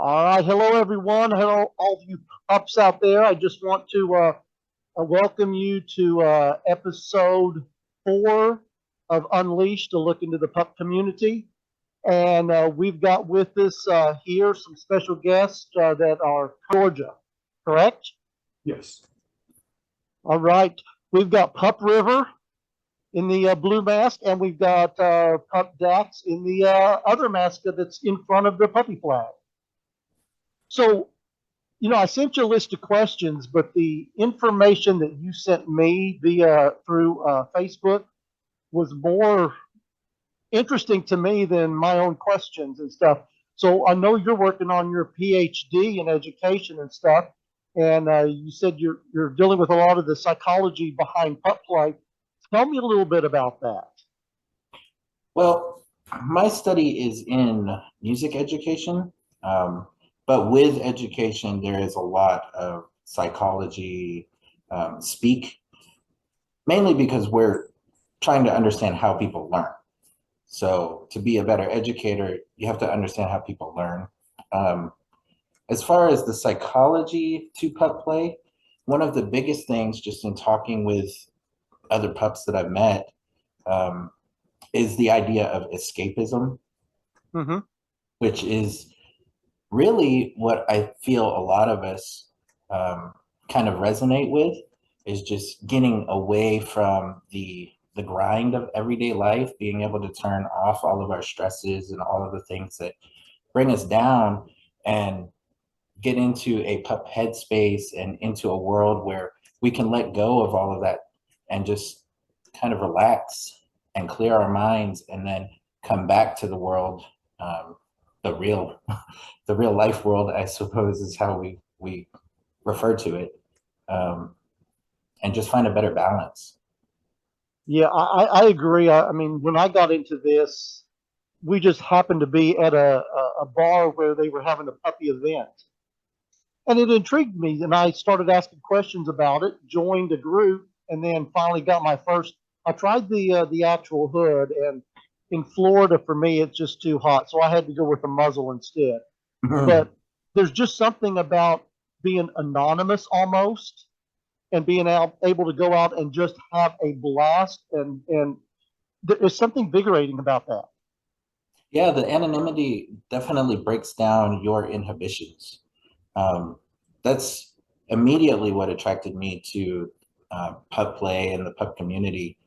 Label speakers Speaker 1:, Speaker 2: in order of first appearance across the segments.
Speaker 1: All right, hello everyone. Hello, all of you pups out there. I just want to welcome you to episode 4 of Unleashed to look into the pup community. And we've got with us here some special guests that are Georgia, correct?
Speaker 2: Yes.
Speaker 1: All right, we've got Pup River in the blue mask, and we've got Pup Dax in the other mask that's in front of the puppy flag. So I sent you a list of questions, but the information that you sent me via through Facebook was more interesting to me than my own questions and stuff. So I know you're working on your PhD in education and stuff, and you said you're dealing with a lot of the psychology behind pup play. Tell me a little bit about that.
Speaker 3: Well, my study is in music education, but with education, there is a lot of psychology speak, mainly because we're trying to understand how people learn. So to be a better educator, you have to understand how people learn. As far as the psychology to pup play, one of the biggest things just in talking with other pups that I've met, is the idea of escapism,
Speaker 1: Mm-hmm.
Speaker 3: which is really what I feel a lot of us kind of resonate with, is just getting away from the grind of everyday life, being able to turn off all of our stresses and all of the things that bring us down and get into a pup headspace and into a world where we can let go of all of that and just kind of relax and clear our minds and then come back to the world, the real the real life world, I suppose, is how we refer to it, and just find a better balance.
Speaker 1: Yeah, I agree. I mean, when I got into this, we just happened to be at a bar where they were having a puppy event. And it intrigued me, and I started asking questions about it, joined a group, and then finally got my first. I tried the actual hood, and in Florida, for me, it's just too hot, so I had to go with a muzzle instead. But there's just something about being anonymous almost and being able to go out and just have a blast, and there's something invigorating about that.
Speaker 3: Yeah, the anonymity definitely breaks down your inhibitions. That's immediately what attracted me to pup play and the pup community.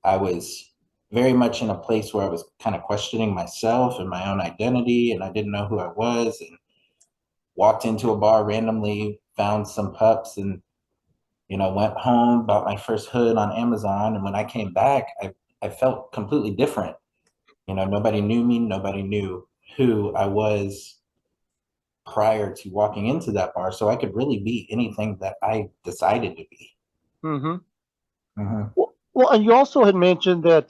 Speaker 3: I was very much in a place where I was kind of questioning myself and my own identity, and I didn't know who I was, and walked into a bar randomly, found some pups, and went home, bought my first hood on Amazon, and when I came back, I felt completely different. Nobody knew me, nobody knew who I was prior to walking into that bar, so I could really be anything that I decided to be.
Speaker 1: Mm-hmm.
Speaker 3: Mhm.
Speaker 1: Well, and you also had mentioned that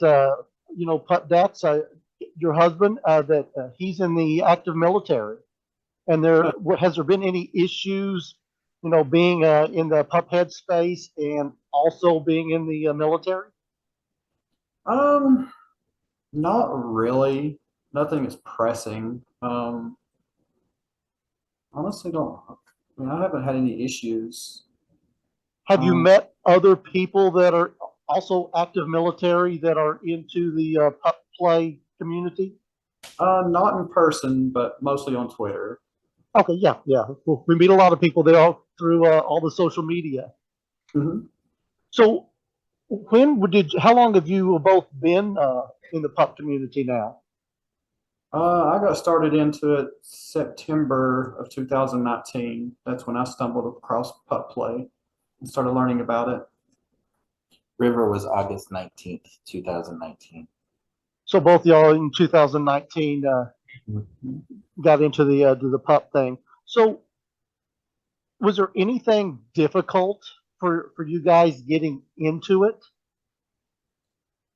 Speaker 1: Dax, your husband, that he's in the active military, and has there been any issues, being in the pup head space and also being in the military?
Speaker 2: Um, Not really. Nothing is pressing. Honestly, don't. I mean, I haven't had any issues.
Speaker 1: Have you
Speaker 2: Um,
Speaker 1: met other people that are also active military that are into the pup play community?
Speaker 2: not in person, but mostly on Twitter.
Speaker 1: Okay, yeah, yeah. Well, we meet a lot of people there through all the social media.
Speaker 2: Hmm.
Speaker 1: So, how long have you both been in the pup community now?
Speaker 2: I got started into it September of 2019. That's when I stumbled across pup play and started learning about it.
Speaker 3: River was August 19th, 2019.
Speaker 1: So both y'all in 2019 got into the pup thing. So was there anything difficult for you guys getting into it?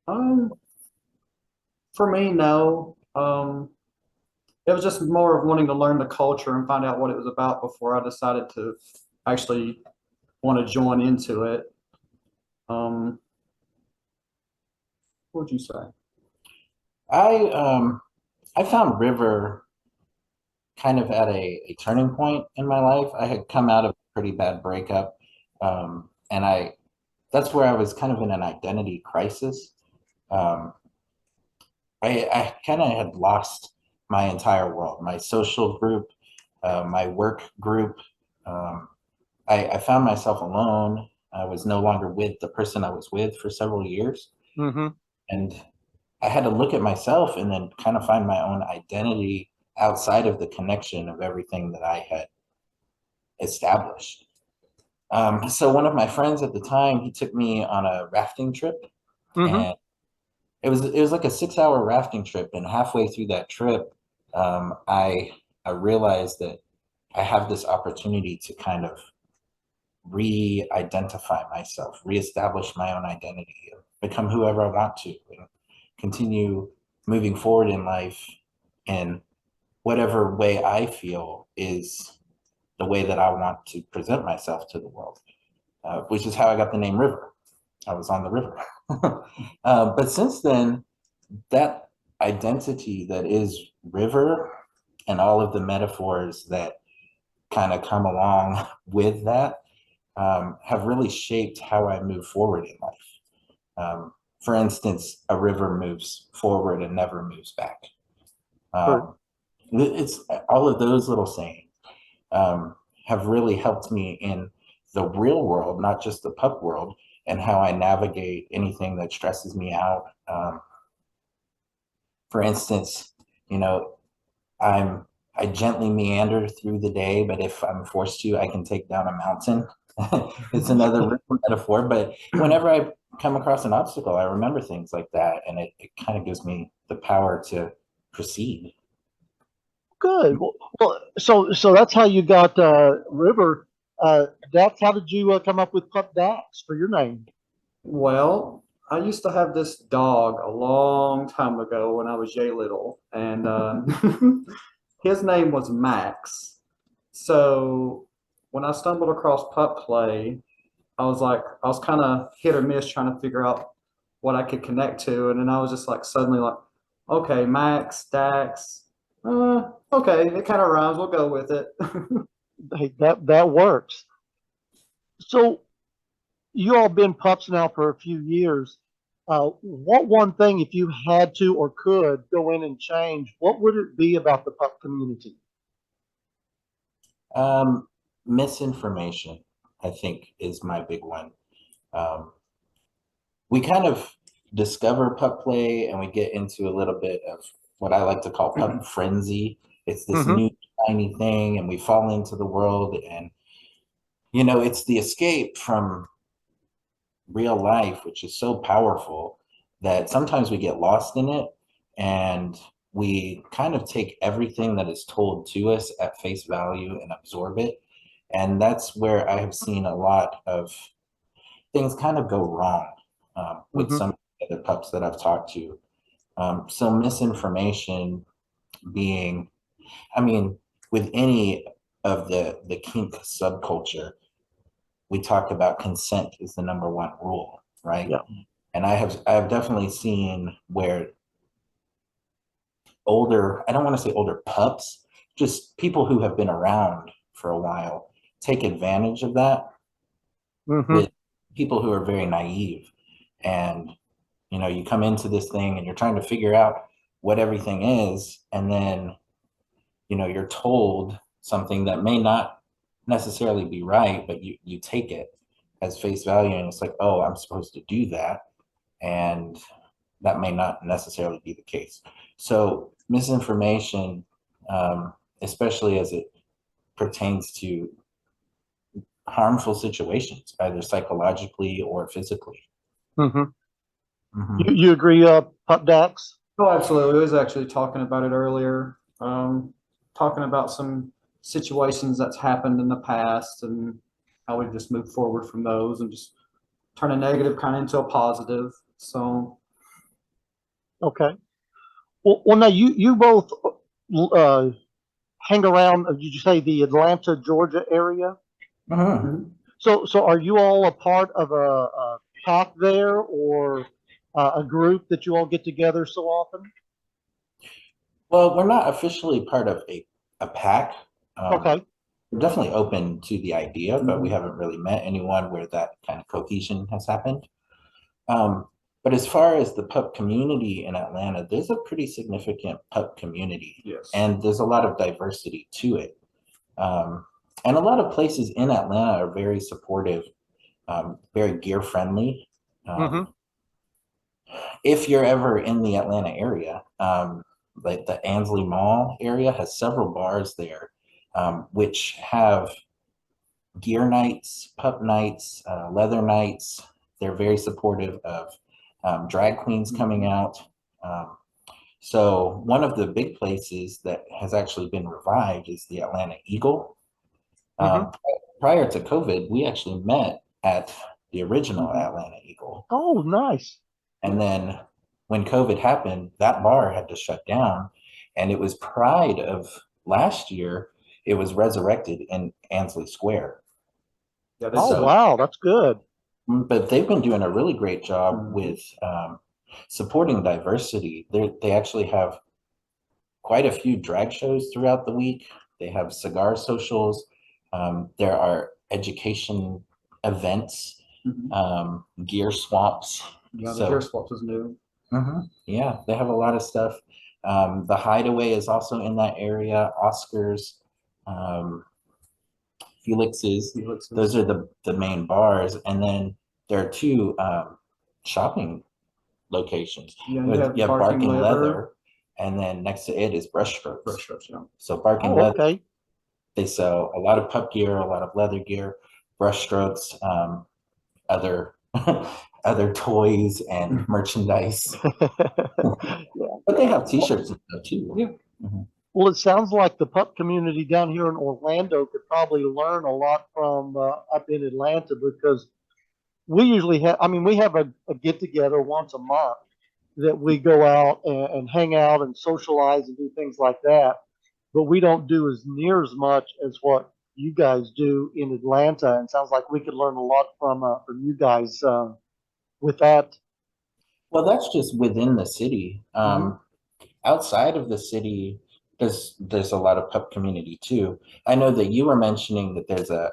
Speaker 2: Um, for me, no. It was just more of wanting to learn the culture and find out what it was about before I decided to actually want to join into it. Um, what would you say?
Speaker 3: I I found River kind of at a turning point in my life. I had come out of a pretty bad breakup, and that's where I was kind of in an identity crisis. Um, I kind of had lost my entire world, my social group, my work group. Um, I found myself alone. I was no longer with the person I was with for several years.
Speaker 1: Mm-hmm.
Speaker 3: And I had to look at myself and then kind of find my own identity outside of the connection of everything that I had established. So one of my friends at the time, he took me on a rafting trip,
Speaker 1: Mm-hmm.
Speaker 3: and it was like a 6 hour rafting trip. And halfway through that trip, I realized that I have this opportunity to kind of re-identify myself, reestablish my own identity, become whoever I want to, and continue moving forward in life in whatever way I feel is the way that I want to present myself to the world, which is how I got the name River. I was on the river. But since then, that identity that is River and all of the metaphors that kind of come along with that have really shaped how I move forward in life. For instance, a river moves forward and never moves back. It's all of those little sayings have really helped me in the real world, not just the pup world, and how I navigate anything that stresses me out. For instance, you know, I gently meander through the day, but if I'm forced to, I can take down a mountain. It's another metaphor, but whenever I come across an obstacle, I remember things like that, and it kind of gives me the power to proceed.
Speaker 1: Good. So that's how you got River. Dax, how did you come up with Pup Dax for your name?
Speaker 2: Well, I used to have this dog a long time ago when I was yay little, and his name was Max. So when I stumbled across pup play, I was kind of hit or miss trying to figure out what I could connect to, and then I was just like suddenly like, okay, Max, Dax, okay, it kind of rhymes. We'll go with it.
Speaker 1: Hey, that works. So you all been pups now for a few years. What one thing, if you had to or could go in and change, what would it be about the pup community?
Speaker 3: Misinformation, I think, is my big one. Um, we kind of discover pup play and we get into a little bit of what I like to call pup frenzy. It's this
Speaker 1: Mm-hmm.
Speaker 3: new shiny thing, and we fall into the world, and it's the escape from real life, which is so powerful that sometimes we get lost in it, and we kind of take everything that is told to us at face value and absorb it. And that's where I have seen a lot of things kind of go wrong with
Speaker 1: Mm-hmm.
Speaker 3: some of the other pups that I've talked to. So misinformation being, I mean, with any of the kink subculture, we talk about consent is the number one rule, right?
Speaker 1: Yeah.
Speaker 3: And I have definitely seen where older, I don't want to say older pups, just people who have been around for a while take advantage of that
Speaker 1: Mm-hmm.
Speaker 3: with people who are very naive. And you come into this thing and you're trying to figure out what everything is, and then you're told something that may not necessarily be right, but you take it as face value, and it's like, oh, I'm supposed to do that, and that may not necessarily be the case. So misinformation, especially as it pertains to harmful situations, either psychologically or physically.
Speaker 1: Mm-hmm.
Speaker 3: Mhm.
Speaker 1: You agree, Pup Dax?
Speaker 2: Oh, absolutely. We was actually talking about it earlier. Talking about some situations that's happened in the past and how we just move forward from those and just turn a negative kind of into a positive. So,
Speaker 1: Okay. Well, now you both uh, hang around. Did you say the Atlanta, Georgia area?
Speaker 3: Mhm.
Speaker 2: mhm.
Speaker 1: So are you all a part of a pack there, or a group that you all get together so often?
Speaker 3: Well, we're not officially part of a a pack.
Speaker 1: Okay.
Speaker 3: We're definitely open to the idea, but we
Speaker 2: Mhm.
Speaker 3: haven't really met anyone where that kind of cohesion has happened. But as far as the pup community in Atlanta, there's a pretty significant pup community,
Speaker 2: Yes.
Speaker 3: and there's a lot of diversity to it. And a lot of places in Atlanta are very supportive, very gear friendly.
Speaker 1: Mm-hmm.
Speaker 3: If you're ever in the Atlanta area, like the Ansley Mall area has several bars there, which have gear nights, pup nights, leather nights. They're very supportive of drag queens coming out. Um, so one of the big places that has actually been revived is the Atlanta Eagle.
Speaker 1: Mm-hmm.
Speaker 3: Prior to COVID, we actually met at the original Atlanta Eagle.
Speaker 1: Oh, nice.
Speaker 3: And then when COVID happened, that bar had to shut down. And it was Pride of last year, it was resurrected in Ansley Square.
Speaker 2: Yeah, they
Speaker 1: Oh,
Speaker 2: said
Speaker 1: wow, that's good.
Speaker 3: But they've been doing a really great job
Speaker 2: Mhm.
Speaker 3: with supporting diversity. They actually have quite a few drag shows throughout the week. They have cigar socials. There are education events, gear swaps.
Speaker 2: yeah, the
Speaker 3: So
Speaker 2: gear swaps is new.
Speaker 3: yeah, they have a lot of stuff. The Hideaway is also in that area. Oscars, um, Felix's.
Speaker 2: Felix's.
Speaker 3: Those are the main bars, and then there are two shopping locations.
Speaker 2: Yeah, you have
Speaker 3: Barking
Speaker 2: Barking
Speaker 3: Leather,
Speaker 2: Leather.
Speaker 3: and then next to it is Brushstrokes.
Speaker 2: Brushstrokes, yeah.
Speaker 3: So Barking
Speaker 1: Oh,
Speaker 3: Leather,
Speaker 1: okay.
Speaker 3: they sell a lot of pup gear, a lot of leather gear. Brushstrokes, other other toys and merchandise.
Speaker 1: Yeah.
Speaker 3: But they have T-shirts and stuff too.
Speaker 2: Yeah.
Speaker 3: Mhm.
Speaker 1: Well, it sounds like the pup community down here in Orlando could probably learn a lot from up in Atlanta because we usually have, I mean, we have a get together once a month that we go out and hang out and socialize and do things like that. But we don't do as near as much as what you guys do in Atlanta. And sounds like we could learn a lot from you guys with that.
Speaker 3: Well, that's just within the city.
Speaker 1: Mhm.
Speaker 3: Outside of the city, there's a lot of pup community too. I know that you were mentioning that there's a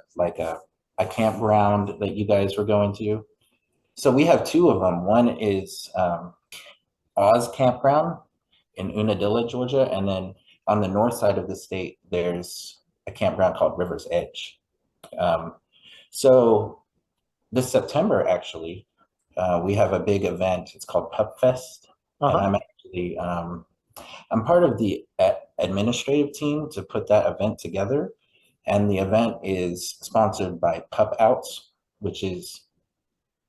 Speaker 3: campground that you guys were going to. So we have two of them. One is Oz Campground in Unadilla, Georgia, and then on the north side of the state, there's a campground called River's Edge. Um, so this September, actually, we have a big event. It's called Pup Fest, and
Speaker 1: Uh-huh.
Speaker 3: I'm part of the administrative team to put that event together. And the event is sponsored by Pup Outs, which is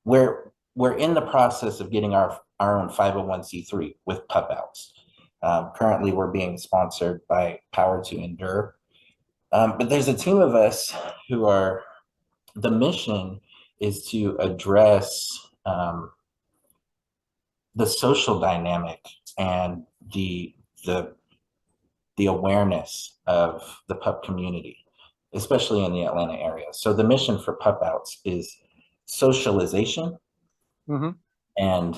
Speaker 3: we're in the process of getting our own 501c3 with Pup Outs. Currently, we're being sponsored by Power to Endure. But there's a team of us who are, the mission is to address the social dynamic and the the awareness of the pup community, especially in the Atlanta area. So the mission for Pup Outs is socialization
Speaker 1: Hmm.
Speaker 3: and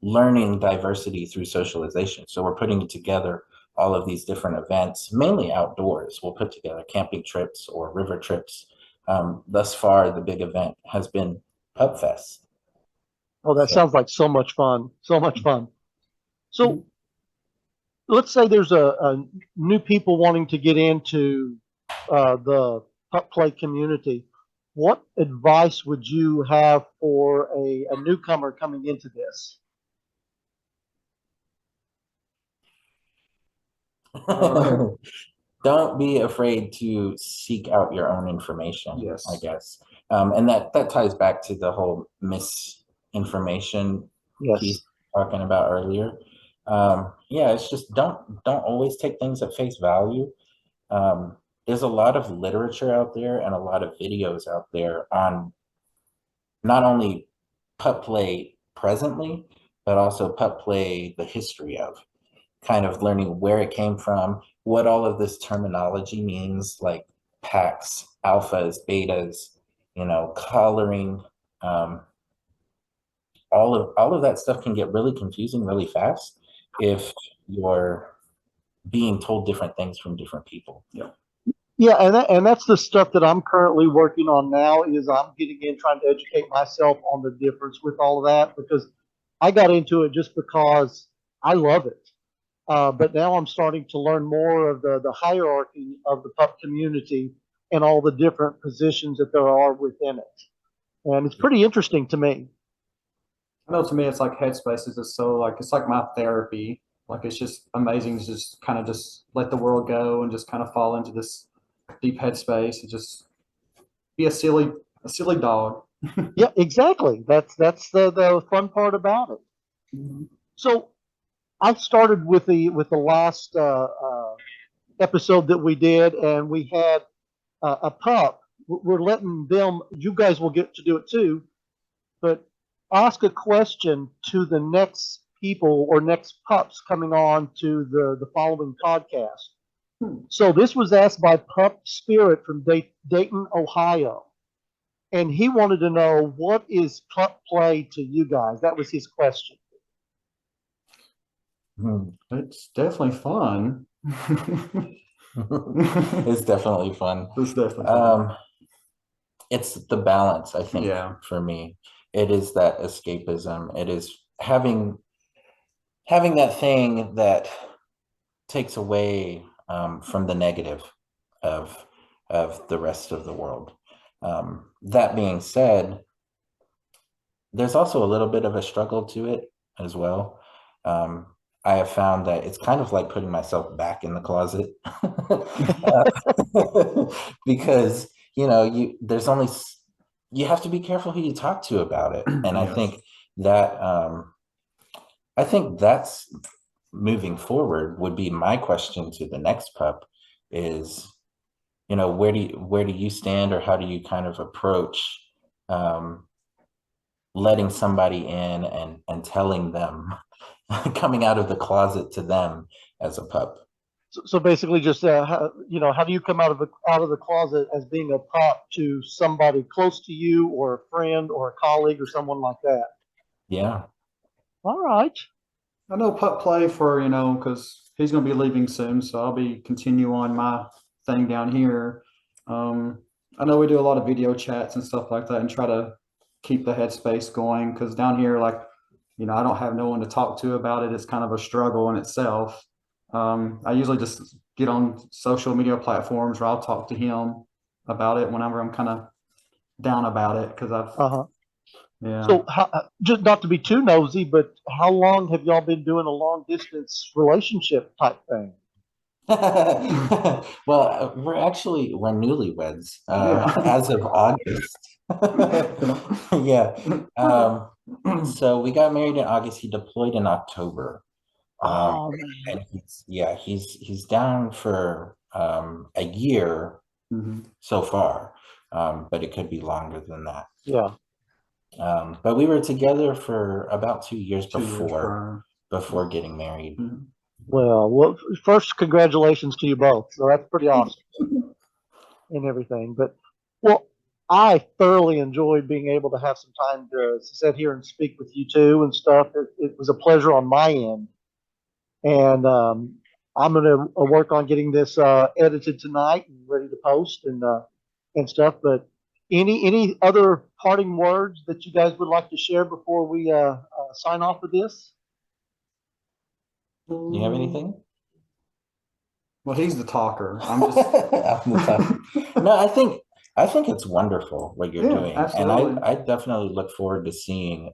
Speaker 3: learning diversity through socialization. So we're putting together all of these different events, mainly outdoors. We'll put together camping trips or river trips. Thus far, the big event has been Pup Fest.
Speaker 1: Oh, that
Speaker 3: So,
Speaker 1: sounds like so much fun. So much fun. So let's say there's a new people wanting to get into the pup play community. What advice would you have for a newcomer coming into this?
Speaker 3: don't be afraid to seek out your own information,
Speaker 2: Yes.
Speaker 3: I guess. And that ties back to the whole misinformation piece
Speaker 1: Yes.
Speaker 3: talking about earlier. Yeah, it's just don't always take things at face value. There's a lot of literature out there and a lot of videos out there on not only pup play presently, but also pup play the history of, kind of learning where it came from, what all of this terminology means, like packs, alphas, betas, collaring. Um, all of that stuff can get really confusing really fast if you're being told different things from different people.
Speaker 1: Yeah, and that's the stuff that I'm currently working on now. Is I'm getting in trying to educate myself on the difference with all of that, because I got into it just because I love it. But now I'm starting to learn more of the hierarchy of the pup community and all the different positions that there are within it. And it's pretty interesting to me.
Speaker 2: I know to me, it's like Headspace is just so like, it's like my therapy. Like, it's just amazing to just kind of just let the world go and just kind of fall into this deep headspace and just be a silly dog.
Speaker 1: Yeah, exactly. That's the fun part about it. So I started with the last episode that we did, and we had a pup. We're letting them. You guys will get to do it too, but ask a question to the next people or next pups coming on to the following podcast. So this was asked by Pup Spirit from Dayton, Ohio, and he wanted to know, what is pup play to you guys? That was his question.
Speaker 2: It's definitely fun.
Speaker 3: It's definitely fun.
Speaker 2: It's definitely fun.
Speaker 3: It's the balance, I think,
Speaker 2: Yeah.
Speaker 3: for me. It is that escapism. It is having that thing that takes away from the negative of the rest of the world. That being said, there's also a little bit of a struggle to it as well. I have found that it's kind of like putting myself back in the closet because you have to be careful who you talk to about it, and
Speaker 2: Yes.
Speaker 3: I think that's moving forward would be my question to the next pup is, where do you stand, or how do you kind of approach letting somebody in and telling them coming out of the closet to them as a pup?
Speaker 1: So basically, just how do you come out of the closet as being a pup to somebody close to you, or a friend, or a colleague, or someone like that?
Speaker 3: Yeah.
Speaker 1: All right.
Speaker 2: I know pup play for, because he's going to be leaving soon, so I'll be continue on my thing down here. I know we do a lot of video chats and stuff like that and try to keep the headspace going, because down here, like, I don't have no one to talk to about it. It's kind of a struggle in itself. I usually just get on social media platforms where I'll talk to him about it whenever I'm kind of down about it, because
Speaker 1: Uh-huh.
Speaker 2: yeah.
Speaker 1: So, just not to be too nosy, but how long have y'all been doing a long distance relationship type thing?
Speaker 3: Well, we're newlyweds as of August. Yeah. So we got married in August. He deployed in October.
Speaker 1: Oh man.
Speaker 3: And he's down for a year so far, but it could be longer than that.
Speaker 1: Yeah.
Speaker 3: But we were together for about 2 years
Speaker 2: 2 years prior.
Speaker 3: before getting married.
Speaker 1: Well, first, congratulations to you both. So that's pretty awesome and everything. But, well, I thoroughly enjoyed being able to have some time to sit here and speak with you two and stuff. It was a pleasure on my end. And I'm going to work on getting this edited tonight and ready to post and stuff. But any other parting words that you guys would like to share before we sign off with this?
Speaker 3: You have anything?
Speaker 2: Well, he's the talker. I'm just.
Speaker 3: I'm the talker. No, I think it's wonderful what you're doing,
Speaker 2: absolutely.
Speaker 3: and I definitely look forward to seeing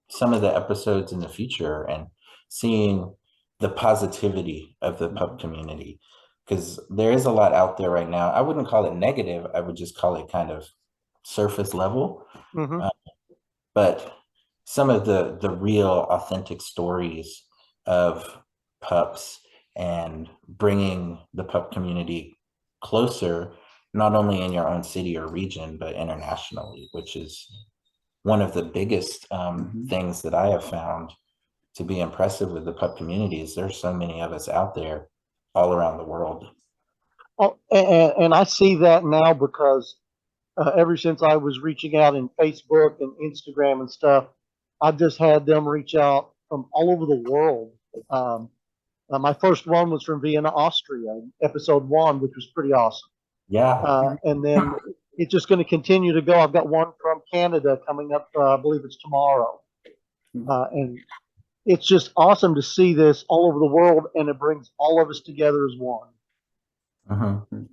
Speaker 3: some of the episodes in the future and seeing the positivity of the pup community, because there is a lot out there right now. I wouldn't call it negative. I would just call it kind of surface level. But some of the real authentic stories of pups and bringing the pup community closer, not only in your own city or region, but internationally, which is one of the biggest things that I have found to be impressive with the pup community. Is there's so many of us out there all around the world.
Speaker 1: Oh, and I see that now because ever since I was reaching out in Facebook and Instagram and stuff, I've just had them reach out from all over the world. My first one was from Vienna, Austria, episode 1, which was pretty awesome.
Speaker 3: Yeah.
Speaker 1: And then it's just going to continue to go. I've got one from Canada coming up, I believe it's tomorrow. And it's just awesome to see this all over the world, and it brings all of us together as one.
Speaker 3: Mhm.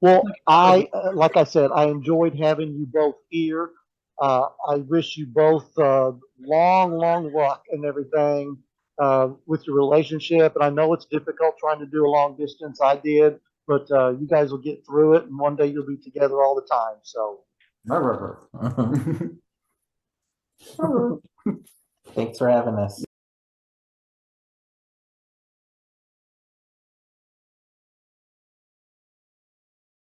Speaker 1: Well, like I said, I enjoyed having you both here. I wish you both long luck and everything with your relationship. And I know it's difficult trying to do a long distance. I did, but you guys will get through it, and one day you'll be together all the time. So,
Speaker 3: Thanks for having us.